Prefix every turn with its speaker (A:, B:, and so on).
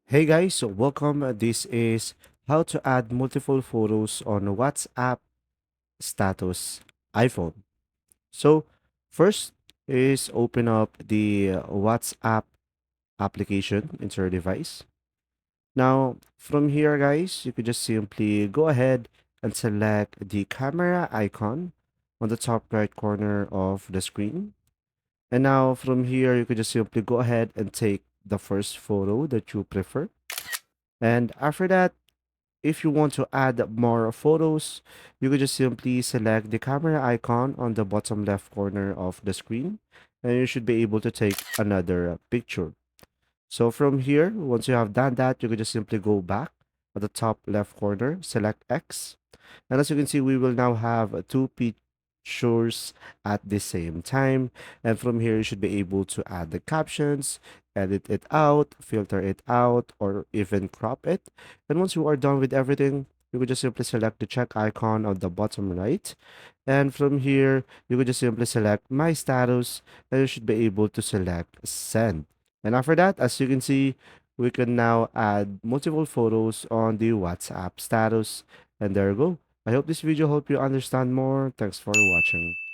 A: Hey guys, so welcome. This is how to add multiple photos on WhatsApp status iPhone. So, first is open up the WhatsApp application into your device. Now, from here, guys, you could just simply go ahead and select the camera icon on the top right corner of the screen. And now, from here, you could just simply go ahead and take the first photo that you prefer. And after that, if you want to add more photos, you could just simply select the camera icon on the bottom left corner of the screen, and you should be able to take another picture. So from here, once you have done that, you could just simply go back at the top left corner, select X, and as you can see, we will now have two pictures at the same time. And from here, you should be able to add the captions, edit it out, filter it out, or even crop it. And once you are done with everything, you could just simply select the check icon on the bottom right. And from here, you could just simply select my status, and you should be able to select send. And after that, as you can see, we can now add multiple photos on the WhatsApp status. And there you go. I hope this video helped you understand more. Thanks for watching.